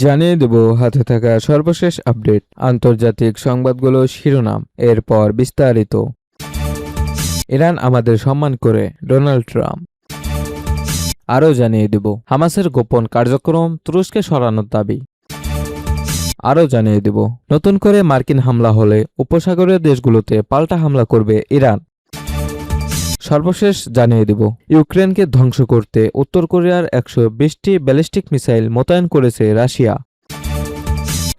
জানিয়ে দেব হাতে থাকা সর্বশেষ আপডেট, আন্তর্জাতিক সংবাদগুলো শিরোনাম, এরপর বিস্তারিত। ইরান আমাদের সম্মান করে, ডোনাল্ড ট্রাম্প। আরও জানিয়ে দেব হামাসের গোপন কার্যক্রম, তুরস্কে সরানোর দাবি। আরও জানিয়ে দেব নতুন করে মার্কিন হামলা হলে উপসাগরীয় দেশগুলোতে পাল্টা হামলা করবে ইরান। সর্বশেষ জানিয়ে দেব ইউক্রেনকে ধ্বংস করতে উত্তর কোরিয়ার 120টি ব্যালিস্টিক মিসাইল মোতায়েন করেছে রাশিয়া।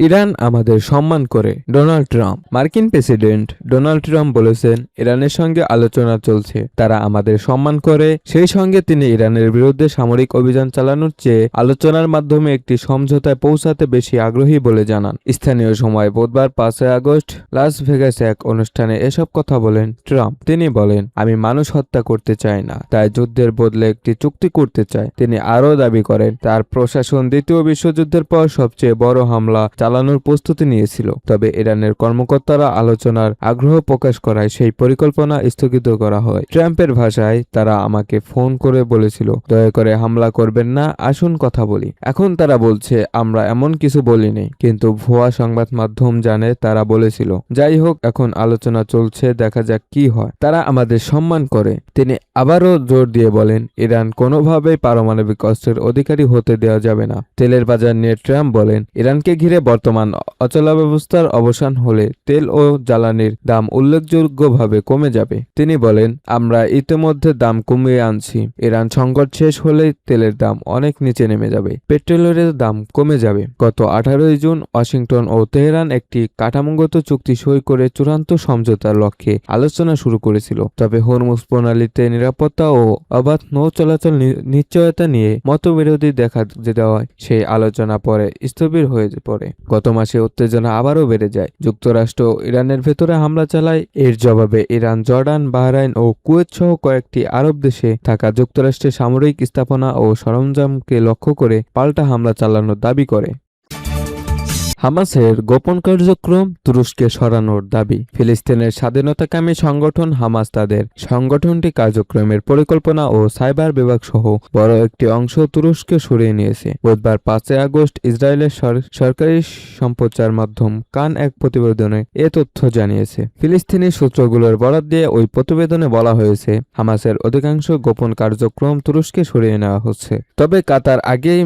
ইরান আমাদের সম্মান করে, ডোনাল্ড ট্রাম্প। মার্কিন প্রেসিডেন্ট ডোনাল্ড ট্রাম্প বলেছেন, ইরানের সঙ্গে আলোচনা চলছে, তারা আমাদের সম্মান করে। সেই সঙ্গে তিনি ইরানের বিরুদ্ধে সামরিক অভিযান চালানোর চেয়ে আলোচনার মাধ্যমে একটি সমঝোতায় পৌঁছাতে বেশি আগ্রহী বলে জানান। স্থানীয় সময় বুধবার 5 আগস্ট লাস ভেগাসে এক অনুষ্ঠানে এসব কথা বলেন ট্রাম্প। তিনি বলেন, আমি মানুষ হত্যা করতে চাই না, তাই যুদ্ধের বদলে একটি চুক্তি করতে চাই। তিনি আরও দাবি করেন, তার প্রশাসন দ্বিতীয় বিশ্বযুদ্ধের পর সবচেয়ে বড় হামলা চালানোর প্রস্তুতি নিয়েছিল, তবে ইরানের কর্মকর্তারা আলোচনার আগ্রহ প্রকাশ করায় সেই পরিকল্পনা স্থগিত করা হয়। ট্রাম্পের ভাষায়, তারা আমাকে ফোন করে বলেছিল, দয়া করে হামলা করবেন না, আসুন কথা বলি। এখন তারা বলছে আমরা এমন কিছু বলিনি, কিন্তু ভুয়া সংবাদ মাধ্যম জানে তারা বলেছিল। যাই হোক, এখন আলোচনা চলছে, দেখা যাক কি হয়। তারা আমাদের সম্মান করে। তিনি আবারও জোর দিয়ে বলেন, ইরান কোনোভাবেই পারমাণবিক অস্ত্রের অধিকারী হতে দেওয়া যাবে না। তেলের বাজার নিয়ে ট্রাম্প বলেন, ইরানকে ঘিরে বর্তমান অচলাবস্থার অবসান হলে তেল ও জ্বালানির দাম উল্লেখযোগ্যভাবে কমে যাবে। তিনি বলেন, আমরা ইতিমধ্যে দাম কমিয়ে আনছি। ইরান সংকট শেষ হলেই তেলের দাম অনেক নিচে নেমে যাবে, পেট্রোলের দাম কমে যাবে। গত 18 জুন ওয়াশিংটন ও তেহরান একটি কাঠামোগত চুক্তি সই করে চূড়ান্ত সমঝোতার লক্ষ্যে আলোচনা শুরু করেছিল, তবে হরমুজ প্রণালীতে নিরাপত্তা ও অবাধ নৌ চলাচল নিশ্চয়তা নিয়ে মতবিরোধী দেখা দেওয়ায় সেই আলোচনা পরে স্থবির হয়ে পড়ে। গত মাসে উত্তেজনা আবারও বেড়ে যায়। যুক্তরাষ্ট্র ইরানের ভেতরে হামলা চালায়। এর জবাবে ইরান জর্ডান, বাহরাইন ও কুয়েত সহ কয়েকটি আরব দেশে থাকা যুক্তরাষ্ট্রের সামরিক স্থাপনা ও সরঞ্জামকে লক্ষ্য করে পাল্টা হামলা চালানোর দাবি করে। হামাসের গোপন কার্যক্রম, তুরস্কে সরানোর দাবি। ফিলিস্তিনের স্বাধীনতাকামী সংগঠন হামাস তাদের সংগঠনটি কার্যক্রমের পরিকল্পনা ও সাইবার বিভাগ সহ বড় একটি অংশ তুরস্কে সরিয়ে নিয়েছে। বুধবার 5 আগস্ট ইসরায়েলের সরকারি সম্প্রচার মাধ্যম কান এক প্রতিবেদনে এ তথ্য জানিয়েছে। ফিলিস্তিনি সূত্রগুলোর বরাত দিয়ে ওই প্রতিবেদনে বলা হয়েছে, হামাসের অধিকাংশ গোপন কার্যক্রম তুরস্কে সরিয়ে নেওয়া হচ্ছে। তবে কাতার আগেই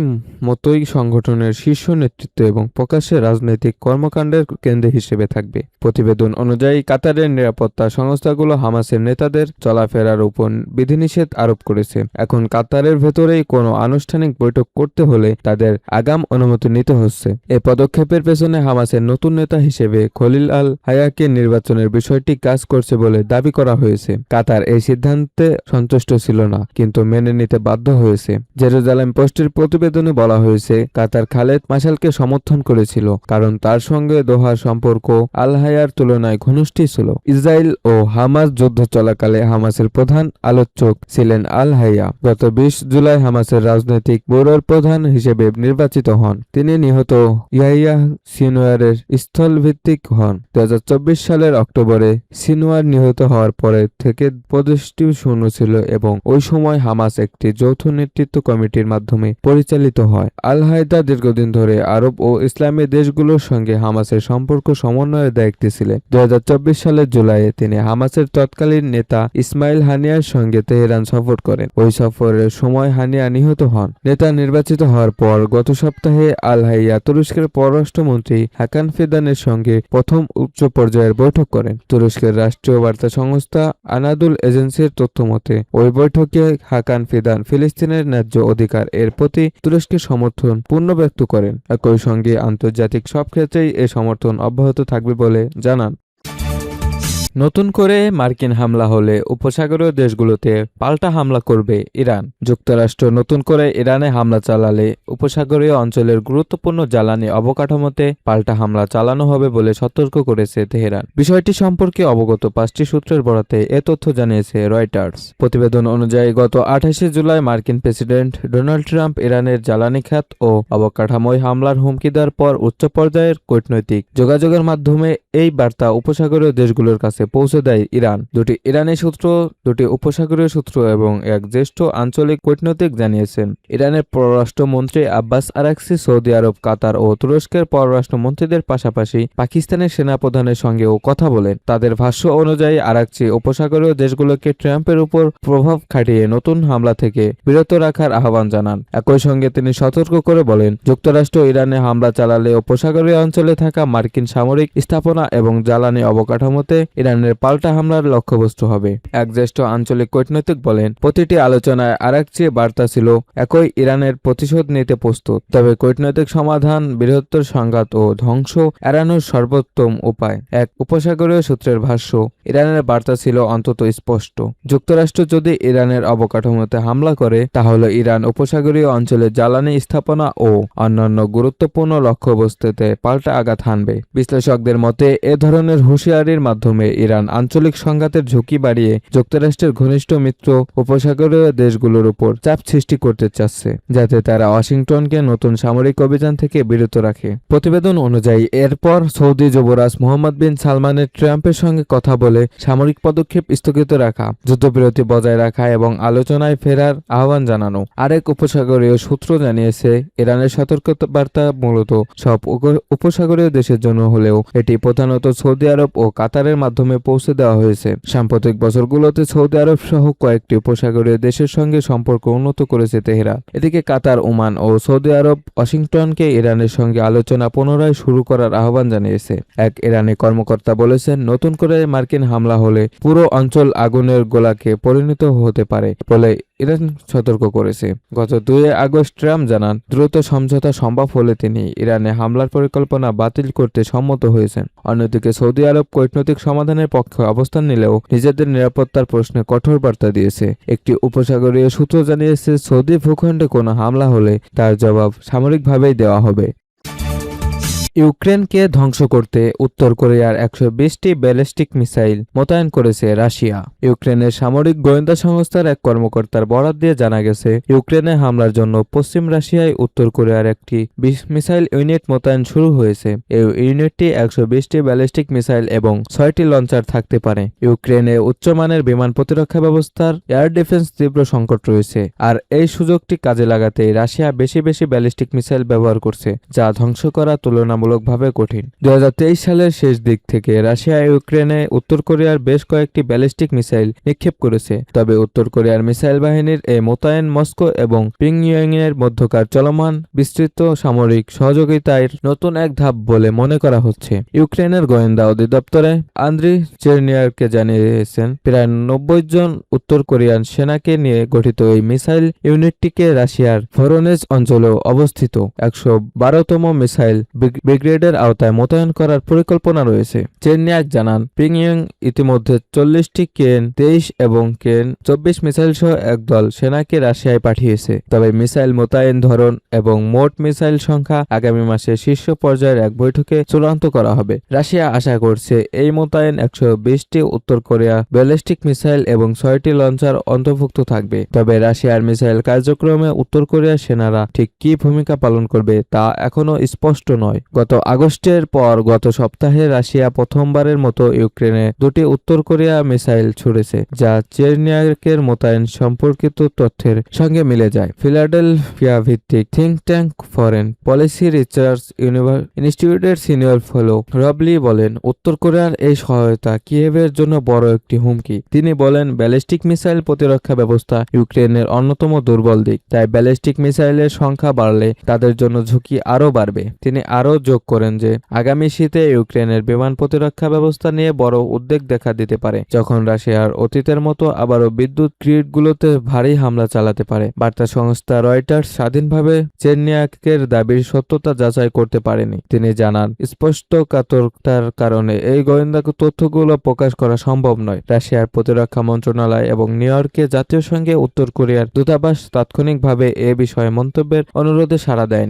মতোই সংগঠনের শীর্ষ নেতৃত্ব এবং প্রকাশ্যে রাজনৈতিক কর্মকাণ্ডের কেন্দ্র হিসেবে থাকবে। প্রতিবেদন অনুযায়ী কাতারের নিরাপত্তা সংস্থাগুলো হামাসের নেতাদের চলাফেরার উপর বিধিনিষেধ আরোপ করেছে। এখন কাতারের ভেতরেই কোনো আনুষ্ঠানিক বৈঠক করতে হলে তাদের আগাম অনুমতি নিতে হচ্ছে। এই পদক্ষেপের পেছনে হামাসের নতুন নেতা হিসেবে খলিল আল হায়াকে নির্বাচনের বিষয়টি কাজ করছে বলে দাবি করা হয়েছে। কাতার এই সিদ্ধান্তে সন্তুষ্ট ছিল না, কিন্তু মেনে নিতে বাধ্য হয়েছে। জেরুজালেম পোস্টের প্রতিবেদনে বলা হয়েছে, কাতার খালেদ মাশালকে সমর্থন করেছিল, কারণ তার সঙ্গে দোহার সম্পর্ক আল হায়ার তুলনায় ঘনিষ্ঠ ছিল। ইসরায়েল ও হামাস যুদ্ধ চলাকালে হামাসের প্রধান আলোচক ছিলেন আল হাইয়া। গত 20 জুলাই হামাসের রাজনৈতিক ব্যুরোর প্রধান হিসেবে নির্বাচিত হন। তিনি নিহত ইয়াহিয়া সিনওয়ারের স্থলভিত্তিক হন। 2024 সালের অক্টোবরে সিনওয়ার নিহত হওয়ার পরে থেকে পদটি শূন্য ছিল এবং ওই সময় হামাস একটি যৌথ নেতৃত্ব কমিটির মাধ্যমে পরিচালিত হয়। আল হায়দা দীর্ঘদিন ধরে আরব ও ইসলামী দেশগুলোর সঙ্গে হামাসের সম্পর্ক সমন্বয়ের দায়িত্বে ছিলেন। 2024 সালের জুলাইয়ে তিনি হামাসের তৎকালীন নেতা ইসমাইল হানিয়ার সঙ্গে তেহরান সফর করেন। ওই সফরের সময় হানিয়া নিহত হন। নেতা নির্বাচিত হওয়ার পর গত সপ্তাহে আল হাইয়া তুরস্কের পররাষ্ট্রমন্ত্রী হাকান ফিদানের সঙ্গে প্রথম উচ্চ পর্যায়ের বৈঠক করেন। তুরস্কের রাষ্ট্রীয় বার্তা সংস্থা আনাদুল এজেন্সির তথ্যমতে ওই বৈঠকে হাকান ফিদান ফিলিস্তিনের ন্যায্য অধিকার এর প্রতি তুরস্কের সমর্থন পূর্ণ ব্যক্ত করেন। একই সঙ্গে আন্তর্জাতিক সব ক্ষেত্রেই এ সমর্থন অব্যাহত থাকবে বলে জানান। নতুন করে মার্কিন হামলা হলে উপসাগরীয় দেশগুলোতে পাল্টা হামলা করবে ইরান। যুক্তরাষ্ট্র নতুন করে ইরানে হামলা চালালে উপসাগরীয় অঞ্চলের গুরুত্বপূর্ণ জ্বালানি অবকাঠামোতে পাল্টা হামলা চালানো হবে বলে সতর্ক করেছে তেহরান। বিষয়টি সম্পর্কে অবগত 5টি সূত্রের বরাতে এ তথ্য জানিয়েছে রয়টার্স। প্রতিবেদন অনুযায়ী গত 28 জুলাই মার্কিন প্রেসিডেন্ট ডোনাল্ড ট্রাম্প ইরানের জ্বালানি খাত ও অবকাঠামোয় হামলার হুমকি দেওয়ার পর উচ্চ পর্যায়ের কূটনৈতিক যোগাযোগের মাধ্যমে এই বার্তা উপসাগরীয় দেশগুলোর কাছে পৌঁছে দেয় ইরান। দুটি ইরানি সূত্র, দুটি উপসাগরীয় সূত্র এবং এক জ্যেষ্ঠ আঞ্চলিক কূটনৈতিক জানিয়েছেন, ইরানের পররাষ্ট্রমন্ত্রী আব্বাস আরাকচি সৌদি আরব, কাতার ও তুরস্কের পররাষ্ট্রমন্ত্রীদের পাশাপাশি পাকিস্তানের সেনাপ্রধানের সঙ্গেও কথা বলেন। তাদের ভাষ্য অনুযায়ী আরাকচি উপসাগরীয় দেশগুলোকে ট্রাম্পের উপর প্রভাব খাটিয়ে নতুন হামলা থেকে বিরত রাখার আহ্বান জানান। একই সঙ্গে তিনি সতর্ক করে বলেন, যুক্তরাষ্ট্র ইরানে হামলা চালালে উপসাগরীয় অঞ্চলে থাকা মার্কিন সামরিক স্থাপনা এবং জ্বালানি অবকাঠামোতে ইরানের পাল্টা হামলার লক্ষ্যবস্তু হবে। এক জ্যেষ্ঠ আঞ্চলিক কূটনৈতিক বলেন, প্রতিটি আলোচনায় আরাকচি বার্তা ছিল একই, ইরানের প্রতিশোধ নিতে প্রস্তুত, তবে কূটনৈতিক সমাধান বৃহত্তর সংঘাত ও ধ্বংস এড়ানোর সর্বোত্তম উপায়। এক উপসাগরীয় সূত্রের ভাষ্য, ইরানের বার্তা ছিল অন্তত স্পষ্ট, যুক্তরাষ্ট্র যদি ইরানের অবকাঠামোতে হামলা করে তাহলে ইরান উপসাগরীয় অঞ্চলে জ্বালানি স্থাপনা ও অন্যান্য গুরুত্বপূর্ণ লক্ষ্যবস্তুতে পাল্টা আঘাত হানবে। বিশ্লেষকদের মতে এ ধরনের হুঁশিয়ারির মাধ্যমে ইরান আঞ্চলিক সংঘাতের ঝুঁকি বাড়িয়ে যুক্তরাষ্ট্রের ঘনিষ্ঠ মিত্র উপসাগরীয় দেশগুলোর উপর চাপ সৃষ্টি করতে চাচ্ছে, যাতে তারা ওয়াশিংটনকে নতুন সামরিক অভিযান থেকে বিরত রাখে। প্রতিবেদন অনুযায়ী এরপর সৌদি যুবরাজ মোহাম্মদ বিন সালমানের ট্রাম্পের সঙ্গে কথা বলে সামরিক পদক্ষেপ স্থগিত রাখা, যুদ্ধবিরতি বজায় রাখা এবং আলোচনায় ফেরার আহ্বান জানানো। আরেক উপসাগরীয় সূত্র জানিয়েছে, ইরানের সতর্কবার্তা মূলত সব উপসাগরীয় দেশের জন্য হলেও এটি প্রধানত সৌদি আরব ও কাতারের মাধ্যমে পৌঁছে দেওয়া হয়েছে। সাম্প্রতিক বছরগুলোতে সৌদি আরব সহ কয়েকটি উপসাগরীয় দেশের সঙ্গে সম্পর্ক উন্নত করেছে তেহরান। এদিকে কাতার, ওমান ও সৌদি আরব ওয়াশিংটনকে ইরানের সঙ্গে আলোচনা পুনরায় শুরু করার আহ্বান জানিয়েছে। এক ইরানি কর্মকর্তা বলেছেন, নতুন করে মার্কিন হামলা হলে পুরো অঞ্চল আগুনের গোলাকে পরিণত হতে পারে বলে ইরান সতর্ক করেছে। গত 2 আগস্ট ট্রাম্প জানান, দ্রুত সমঝোতা সম্ভব হলে তিনি ইরানে হামলার পরিকল্পনা বাতিল করতে সম্মত হয়েছেন। অন্যদিকে সৌদি আরব কূটনৈতিক সমাধানের পক্ষে অবস্থান নিলেও নিজেদের নিরাপত্তার প্রশ্নে কঠোর বার্তা দিয়েছে। একটি উপসাগরীয় সূত্র জানিয়েছে, সৌদি ভূখণ্ডে কোনো হামলা হলে তার জবাব সামরিকভাবেই দেওয়া হবে। ইউক্রেনকে ধ্বংস করতে উত্তর কোরিয়ার 120টি ব্যালিস্টিক মিসাইল মোতায়েন করেছে রাশিয়া। ইউক্রেনের সামরিক গোয়েন্দা সংস্থার এক কর্মকর্তার বরাত দিয়ে জানা গেছে, ইউক্রেনে হামলার জন্য পশ্চিম রাশিয়ায় উত্তর কোরিয়ার একটি মিসাইল ইউনিট মোতায়েন শুরু হয়েছে। এই ইউনিটটি 120টি ব্যালিস্টিক মিসাইল এবং 6টি লঞ্চার থাকতে পারে। ইউক্রেনে উচ্চমানের বিমান প্রতিরক্ষা ব্যবস্থার এয়ার ডিফেন্স তীব্র সংকট রয়েছে, আর এই সুযোগটি কাজে লাগাতেই রাশিয়া বেশি বেশি ব্যালিস্টিক মিসাইল ব্যবহার করছে, যা ধ্বংস করা তুলনামূলকভাবে কঠিন। 2023 সালের শেষ দিক থেকে রাশিয়া ইউক্রেনে উত্তর কোরিয়ার বেশ কয়েকটি ব্যালিস্টিক মিসাইল নিক্ষেপ করেছে। তবে উত্তর কোরিয়ার মিসাইল বাহিনীর এই মোতায়েন মস্কো এবং পিংইয়ংয়ের মধ্যকার চলমান বিস্তৃত সামরিক সহযোগিতার নতুন এক ধাপ বলে মনে করা হচ্ছে। ইউক্রেনের গোয়েন্দা অধিদপ্তরে আন্দ্রি চেরনিয়ারকে জানিয়েছেন, প্রায় 90 জন উত্তর কোরিয়ান সেনাকে নিয়ে গঠিত এই মিসাইল ইউনিটটিকে রাশিয়ার ভরোনেজ অঞ্চলেও অবস্থিত 112তম মিসাইল ব্রিগেডের আওতায় মোতায়েন করার পরিকল্পনা রয়েছে। চেরনিয়াক জানান, পিংইয়ং ইতিমধ্যে 40টি কেন 23 এবং কেন 24 মিসাইল সহ একদল সেনাকে রাশিয়ায় পাঠিয়েছে। তবে মিসাইল মোতায়েন ধরন এবং মোট মিসাইল সংখ্যা আগামী মাসে শীর্ষ পর্যায়ের এক বৈঠকে চূড়ান্ত করা হবে। রাশিয়া আশা করছে এই মোতায়েন 120টি উত্তর কোরিয়া ব্যালিস্টিক মিসাইল এবং 6টি লঞ্চার অন্তর্ভুক্ত থাকবে। তবে রাশিয়ার মিসাইল কার্যক্রমে উত্তর কোরিয়ার সেনারা ঠিক কী ভূমিকা পালন করবে তা এখনো স্পষ্ট নয়। গত আগস্টের পর গত সপ্তাহে রাশিয়া প্রথমবারের মতো ইউক্রেনে 2টি উত্তর কোরিয়া মিসাইল ছুড়েছে, যা চেরনিয়াকের মোতায়েন সম্পর্কিত তথ্যের সঙ্গে মিলে যায়। ফিলাডেলফিয়া ভিত্তিক think tank foreign policy research ইনস্টিটিউটের সিনিয়র ফেলো রব লি বলেন, উত্তর কোরিয়ার এই সহায়তা কিয়েভের জন্য বড় একটি হুমকি। তিনি বলেন, ব্যালিস্টিক মিসাইল প্রতিরক্ষা ব্যবস্থা ইউক্রেনের অন্যতম দুর্বল দিক, তাই ব্যালিস্টিক মিসাইলের সংখ্যা বাড়লে তাদের জন্য ঝুঁকি আরও বাড়বে। তিনি আরও যোগ করেন যে আগামী শীতে ইউক্রেনের বিমান প্রতিরক্ষা ব্যবস্থা নিয়ে বড় উদ্বেগ দেখা দিতে পারে, যখন রাশিয়ার অতীতের মতো আবারও বিদ্যুৎ গ্রিডগুলোতে ভারী হামলা চালাতে পারে। বার্তা সংস্থা রয়টার্স স্বাধীনভাবে চেরনিয়াকের দাবির সত্যতা যাচাই করতে পারেনি। তিনি জানান, স্পষ্টকাতরতার কারণে এই গোয়েন্দা তথ্যগুলো প্রকাশ করা সম্ভব নয়। রাশিয়ার প্রতিরক্ষা মন্ত্রণালয় এবং নিউ ইয়র্কে জাতীয় সংঘে উত্তর কোরিয়ার দূতাবাস তাৎক্ষণিকভাবে এ বিষয়ে মন্তব্যের অনুরোধে সাড়া দেয়নি।